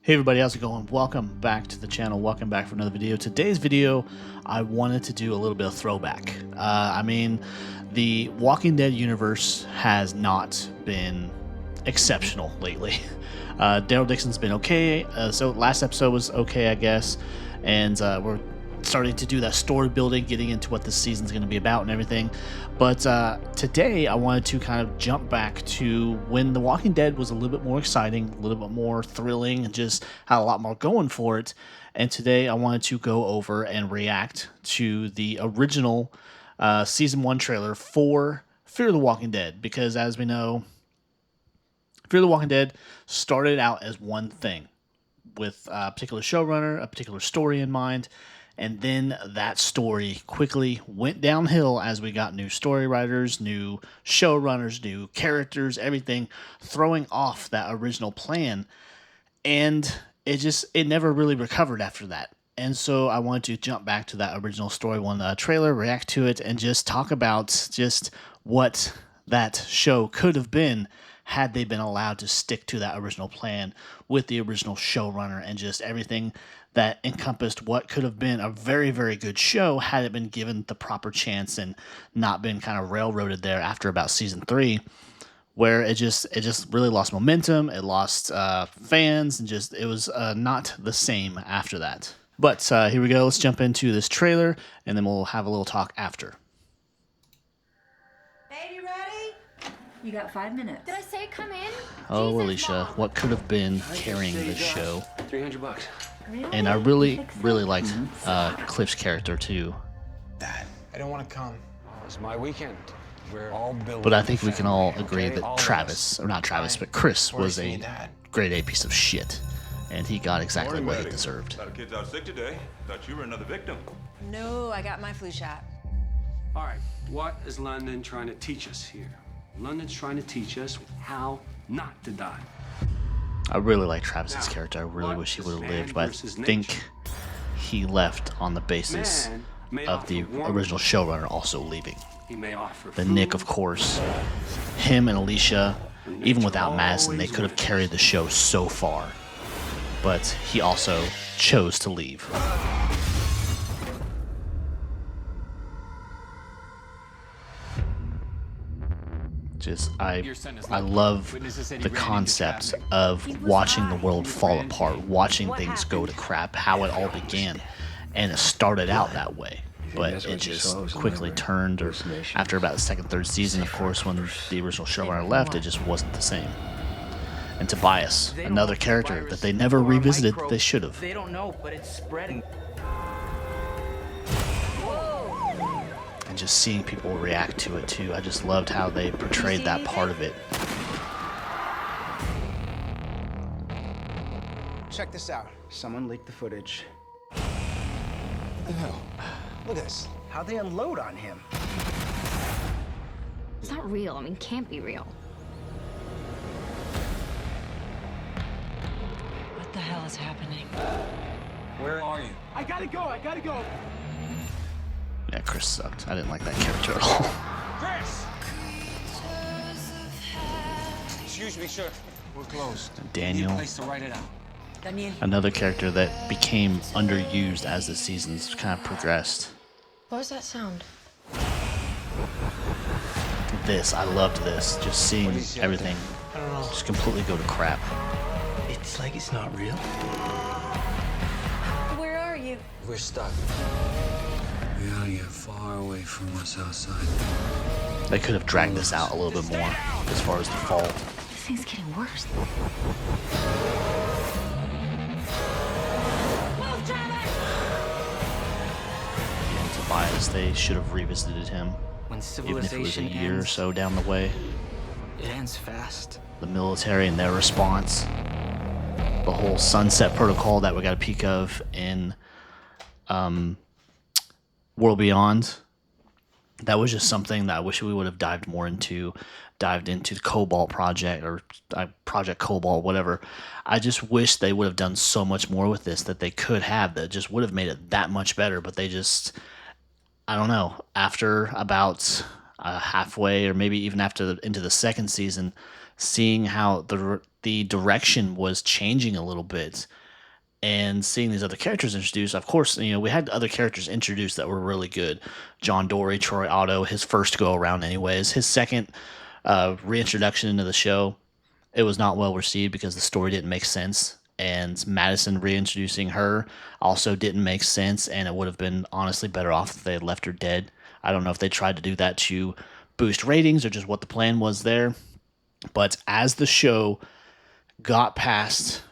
Hey everybody, how's it going? Welcome back to the channel. Welcome back for another video. Today's video, I wanted to do a little bit of throwback. The Walking Dead universe has not been exceptional lately. Daryl Dixon's been okay. So last episode was okay, I guess. And we're starting to do that story building, getting into what this season's going to be about and everything. But today I wanted to kind of jump back to when The Walking Dead was a little bit more exciting, a little bit more thrilling, and just had a lot more going for it. And today I wanted to go over and react to the original Season 1 trailer for Fear the Walking Dead. Because as we know, Fear the Walking Dead started out as one thing, with a particular showrunner, a particular story in mind. And then that story quickly went downhill as we got new story writers, new showrunners, new characters, everything throwing off that original plan. And it never really recovered after that. And so I wanted to jump back to that original story one trailer, react to it, and just talk about just what that show could have been had they been allowed to stick to that original plan with the original showrunner and just everything that encompassed what could have been a very, very good show had it been given the proper chance and not been kind of railroaded there after about season 3, where it just really lost momentum, it lost fans, and it was not the same after that. But here we go. Let's jump into this trailer, and then we'll have a little talk after. Hey, you ready? You got 5 minutes. Did I say come in? Oh, Jesus, Alicia, Mom. what could have been carrying this show? $300. Really? And I really liked Cliff's character too. Dad, I don't want to come. It's my weekend. We're all building. But I think we can all agree okay? that All of Travis, or not Travis, but Chris was a Dad. grade A piece of shit. And he got exactly what he deserved. A lot of kids out sick today. Thought you were another victim. No, I got my flu shot. All right, what is London trying to teach us here? London's trying to teach us how not to die. I really like Travis's Now, character. I really what wish he is would have man lived, but I versus think nature? he left on the basis Man may of the offer warmth. original showrunner also leaving. He may offer The food. Nick, of course, him and Alicia, even without Madison, they could have carried the show so far. But he also chose to leave. I love the concept of watching the world fall apart, watching things go to crap, how it all began. And it started out that way, but it just quickly turned, or after about the second, third season, of course, when the original showrunner left, it just wasn't the same. And Tobias, another character that they never revisited, that they should have. They don't know, but it's spreading. And just seeing people react to it too. I just loved how they portrayed that part of it. Check this out. Someone leaked the footage. What the hell? Look at this. How'd they unload on him? It's not real. I mean, can't be real. What the hell is happening? Where are you? I gotta go. Yeah, Chris sucked. I didn't like that character at all. Chris! Excuse me, sir. We're closed. Daniel, Place to write it out. Daniel. another character that became underused as the seasons kind of progressed. What was that sound? I loved this. Just seeing everything I don't know. just completely go to crap. It's like it's not real. Where are you? We're stuck. We gotta get far away from us outside. They could have dragged this out a little bit more as far as the fall. This thing's getting worse. And Tobias, they should have revisited him, When even if it was a civilization year or ends, so down the way. it ends fast. The military and their response, the whole sunset protocol that we got a peek of in World Beyond, that was just something that I wish we would have dived into the Cobalt project, or Project Cobalt, whatever. I just wish they would have done so much more with this that they could have, that just would have made it that much better. But they just, I don't know, after about halfway, or maybe even into the second season, seeing how the the direction was changing a little bit, and seeing these other characters introduced. Of course, we had other characters introduced that were really good. John Dory, Troy Otto, his first go around anyways. His second reintroduction into the show, it was not well received because the story didn't make sense. And Madison reintroducing her also didn't make sense, and it would have been honestly better off if they had left her dead. I don't know if they tried to do that to boost ratings or just what the plan was there. But as the show got past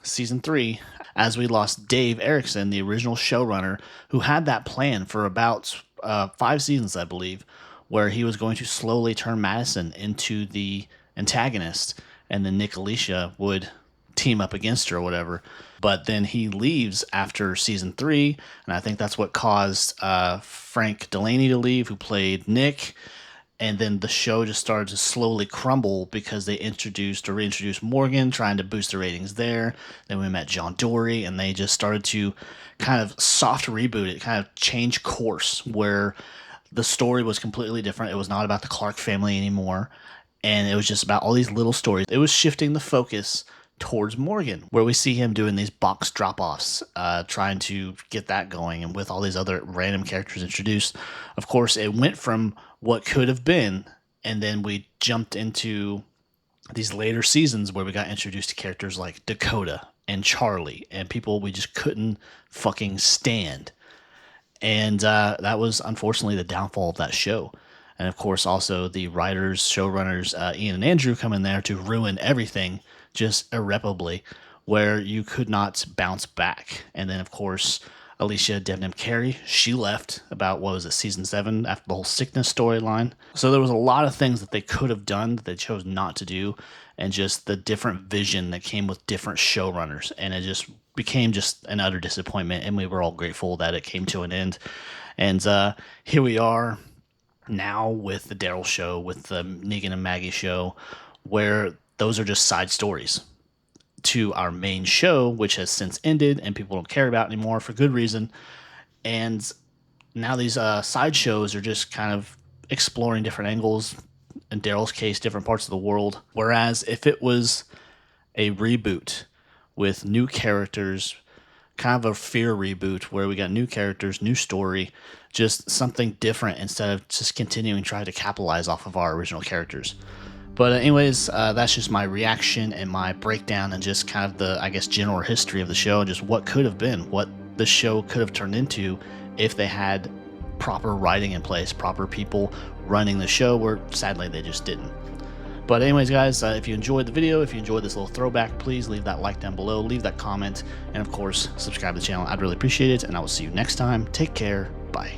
season 3, as we lost Dave Erickson, the original showrunner, who had that plan for about 5 seasons, I believe, where he was going to slowly turn Madison into the antagonist, and then Nick Alicia would team up against her or whatever. But then he leaves after season 3, and I think that's what caused Frank Delaney to leave, who played Nick. And then the show just started to slowly crumble because they reintroduced Morgan, trying to boost the ratings there. Then we met John Dory, and they just started to kind of soft reboot it, kind of change course, where the story was completely different. It was not about the Clark family anymore, and it was just about all these little stories. It was shifting the focus towards Morgan, where we see him doing these box drop-offs, trying to get that going, and with all these other random characters introduced. Of course, it went from what could have been, and then we jumped into these later seasons where we got introduced to characters like Dakota and Charlie, and people we just couldn't fucking stand. And that was unfortunately the downfall of that show. And of course, also the writers, showrunners, Ian and Andrew, come in there to ruin everything just irreparably, where you could not bounce back. And then, of course, Alicia Debnam Carey, she left about, what was it, season 7, after the whole sickness storyline. So there was a lot of things that they could have done that they chose not to do, and just the different vision that came with different showrunners. And it just became just an utter disappointment, and we were all grateful that it came to an end. And here we are now with the Daryl show, with the Negan and Maggie show, where those are just side stories to our main show, which has since ended and people don't care about anymore for good reason. And now these side shows are just kind of exploring different angles, in Daryl's case, different parts of the world. Whereas if it was a reboot with new characters, kind of a Fear reboot where we got new characters, new story, just something different instead of just continuing trying to capitalize off of our original characters. But anyways, that's just my reaction and my breakdown and just kind of the, I guess, general history of the show and just what could have been, what the show could have turned into if they had proper writing in place, proper people running the show, where sadly they just didn't. But anyways, guys, if you enjoyed the video, if you enjoyed this little throwback, please leave that like down below, leave that comment, and of course, subscribe to the channel. I'd really appreciate it, and I will see you next time. Take care. Bye.